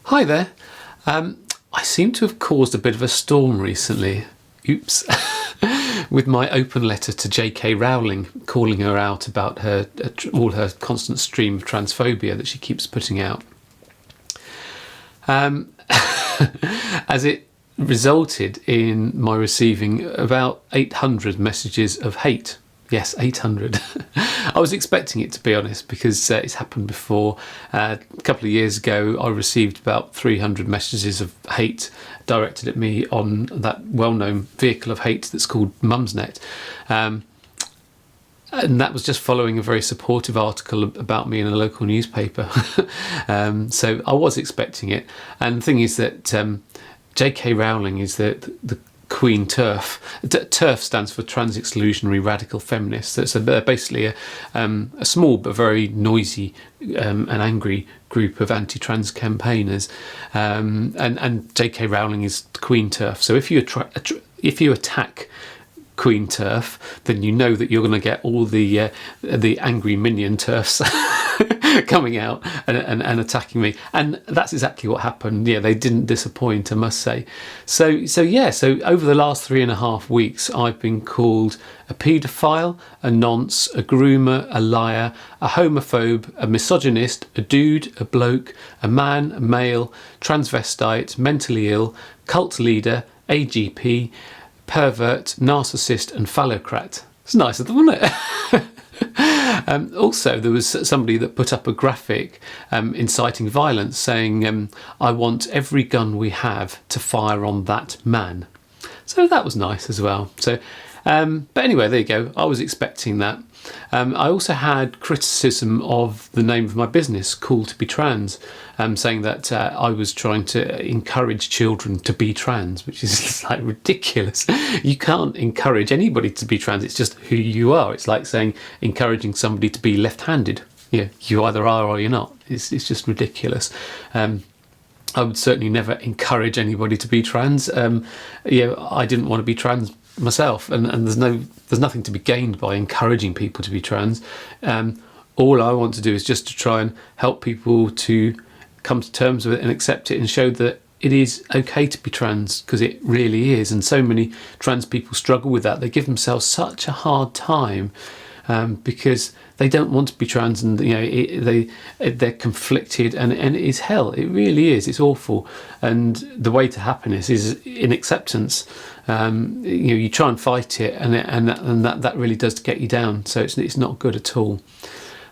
Hi there. I seem to have caused a bit of a storm recently. Oops. With my open letter to J.K. Rowling, calling her out about all her constant stream of transphobia that she keeps putting out. As it resulted in my receiving about 800 messages of hate. Yes, 800. I was expecting it, to be honest, because it's happened before. A couple of years ago, I received about 300 messages of hate directed at me on that well-known vehicle of hate that's called Mumsnet. And that was just following a very supportive article about me in a local newspaper. So I was expecting it. And the thing is that J.K. Rowling is the Queen TERF. TERF stands for Trans Exclusionary Radical Feminists. So it's basically a small but very noisy and angry group of anti-trans campaigners. And J.K. Rowling is Queen TERF. So if you attack Queen TERF, then you know that you're going to get all the angry minion TERFs coming out and attacking me, and that's exactly what happened. Yeah, they didn't disappoint, I must say. So over the last 3.5 weeks, I've been called a paedophile, a nonce, a groomer, a liar, a homophobe, a misogynist, a dude, a bloke, a man, a male, transvestite, mentally ill, cult leader, AGP, pervert, narcissist and phallocrat. It's nice of them, wasn't it? Also, there was somebody that put up a graphic inciting violence saying, I want every gun we have to fire on that man. So that was nice as well. So, but anyway, there you go. I was expecting that. I also had criticism of the name of my business, Cool to be Trans, saying that I was trying to encourage children to be trans, which is like ridiculous. You can't encourage anybody to be trans. It's just who you are. It's like saying encouraging somebody to be left-handed. Yeah, you either are or you're not. It's just ridiculous. I would certainly never encourage anybody to be trans. I didn't want to be trans myself, and there's nothing to be gained by encouraging people to be trans. All I want to do is just to try and help people to come to terms with it and accept it and show that it is okay to be trans, because it really is. And so many trans people struggle with that. They give themselves such a hard time because they don't want to be trans, and they're conflicted, and it is hell. It really is. It's awful. And the way to happiness is in acceptance. You try and fight it, and that really does get you down. So it's not good at all.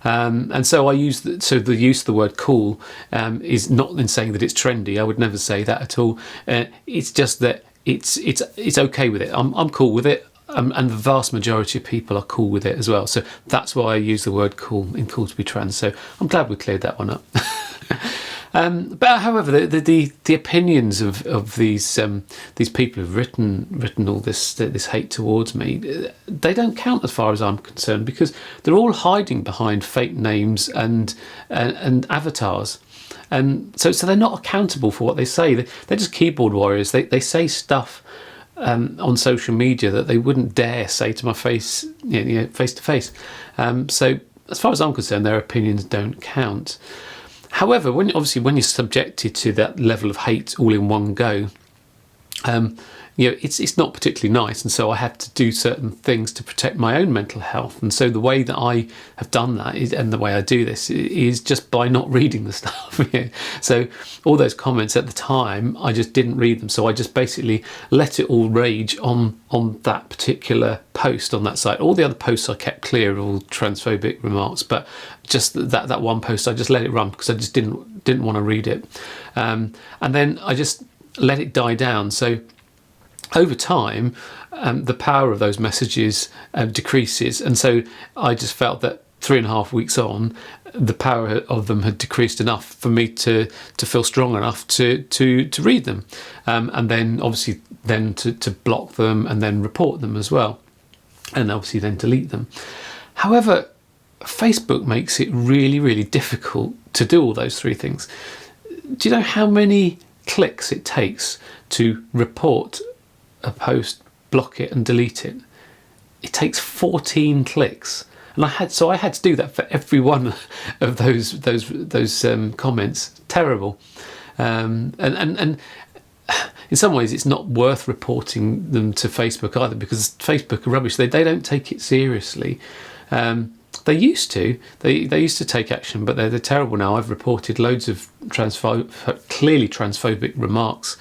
And so the use of the word cool is not in saying that it's trendy. I would never say that at all. It's just that it's okay with it. I'm cool with it. And the vast majority of people are cool with it as well. So that's why I use the word cool in Cool to be Trans. So I'm glad we cleared that one up. But however, the opinions of these people who've written all this hate towards me, they don't count as far as I'm concerned, because they're all hiding behind fake names and avatars. And so they're not accountable for what they say. They're just keyboard warriors. They say stuff on social media that they wouldn't dare say to my face, face to face. So as far as I'm concerned, their opinions don't count. However, when you're subjected to that level of hate all in one go, it's not particularly nice, and so I have to do certain things to protect my own mental health. And so the way that I have done that and the way I do this is just by not reading the stuff. So all those comments at the time, I just didn't read them. So I just basically let it all rage on that particular post on that site. All the other posts I kept clear of all transphobic remarks, but just that one post I just let it run because I just didn't want to read it. And then I just let it die down. So over time, the power of those messages decreases, and so I just felt that 3.5 weeks on, the power of them had decreased enough for me to feel strong enough to read them, and then obviously then to block them and then report them as well, and obviously then delete them. However, Facebook makes it really, really difficult to do all those three things. Do you know how many clicks it takes to report a post, block it and delete it? It takes 14 clicks, and I had to do that for every one of those comments. Terrible. And in some ways, it's not worth reporting them to Facebook either, because Facebook are rubbish. They don't take it seriously. They used to. They used to take action, but they're terrible now. I've reported loads of clearly transphobic remarks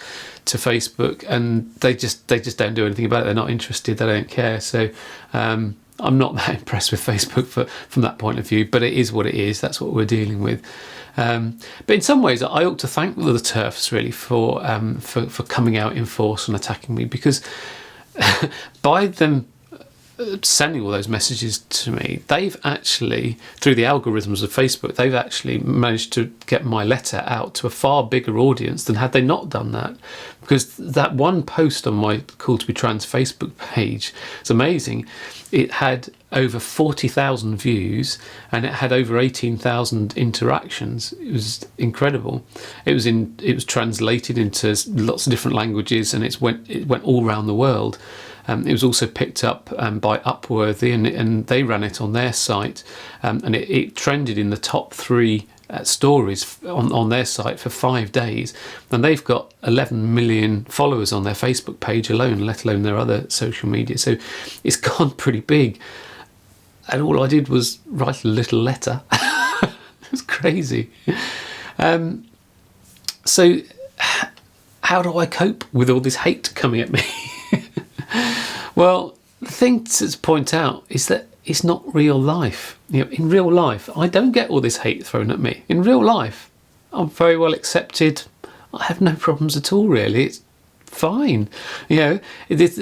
to Facebook, and they just don't do anything about it. They're not interested. They don't care. So I'm not that impressed with Facebook from that point of view. But it is what it is. That's what we're dealing with. But in some ways, I ought to thank the TERFs really for coming out in force and attacking me, because by them sending all those messages to me, they've actually, through the algorithms of Facebook, they've actually managed to get my letter out to a far bigger audience than had they not done that. Because that one post on my Cool to Be Trans Facebook page is amazing. It had over 40,000 views and it had over 18,000 interactions. It was incredible. It was translated into lots of different languages, and it went all around the world. It was also picked up by Upworthy, and they ran it on their site, and it trended in the top 3 stories on their site for 5 days, and they've got 11 million followers on their Facebook page alone, let alone their other social media. So it's gone pretty big, and all I did was write a little letter. It was crazy. So how do I cope with all this hate coming at me? Well, the thing to point out is that it's not real life. In real life, I don't get all this hate thrown at me. In real life, I'm very well accepted. I have no problems at all, really. It's fine. This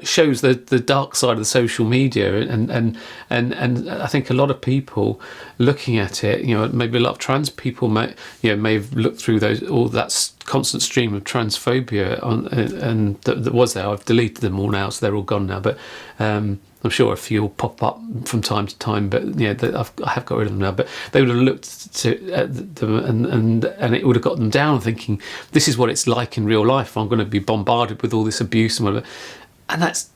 shows the dark side of the social media, and I think a lot of people looking at it, maybe a lot of trans people may have looked through all that constant stream of transphobia and that was there. I've deleted them all now, so they're all gone now. But I'm sure a few will pop up from time to time, but I have got rid of them now. But they would have looked at them and it would have got them down, thinking this is what it's like in real life. I'm going to be bombarded with all this abuse and whatever, and that's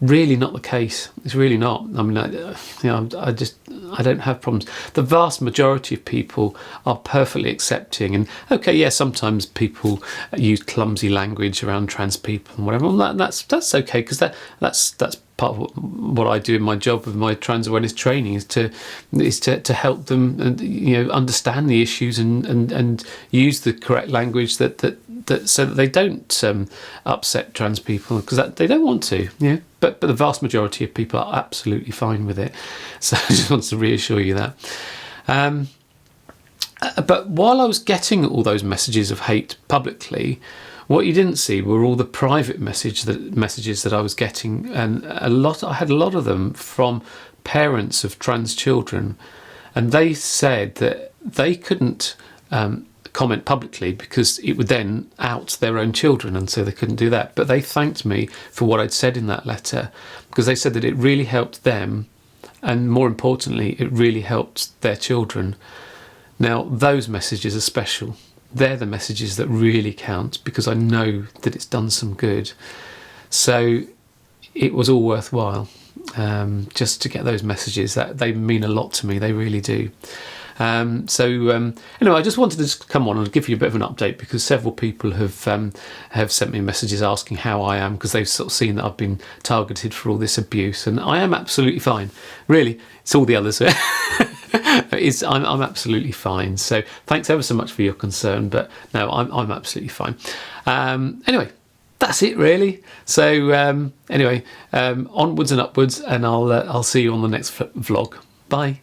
really not the case. It's really not. I mean, I don't have problems. The vast majority of people are perfectly accepting, and okay, yeah, sometimes people use clumsy language around trans people and whatever. And that's okay, because that's part of what I do in my job with my trans awareness training is to help them and understand the issues and use the correct language that so that they don't upset trans people, because they don't want to. But the vast majority of people are absolutely fine with it. So I just want to reassure you that. But while I was getting all those messages of hate publicly, what you didn't see were all the private messages that I was getting, and I had a lot of them from parents of trans children, and they said that they couldn't comment publicly because it would then out their own children, and so they couldn't do that. But they thanked me for what I'd said in that letter, because they said that it really helped them, and more importantly, it really helped their children. Now, those messages are special. They're the messages that really count, because I know that it's done some good. So it was all worthwhile just to get those messages. That they mean a lot to me. They really do. Anyway, I just wanted to just come on and give you a bit of an update, because several people have sent me messages asking how I am, because they've sort of seen that I've been targeted for all this abuse, and I am absolutely fine. Really, it's all the others. I'm absolutely fine. So thanks ever so much for your concern, but no, I'm absolutely fine. Anyway, that's it really. So onwards and upwards, and I'll see you on the next vlog. Bye.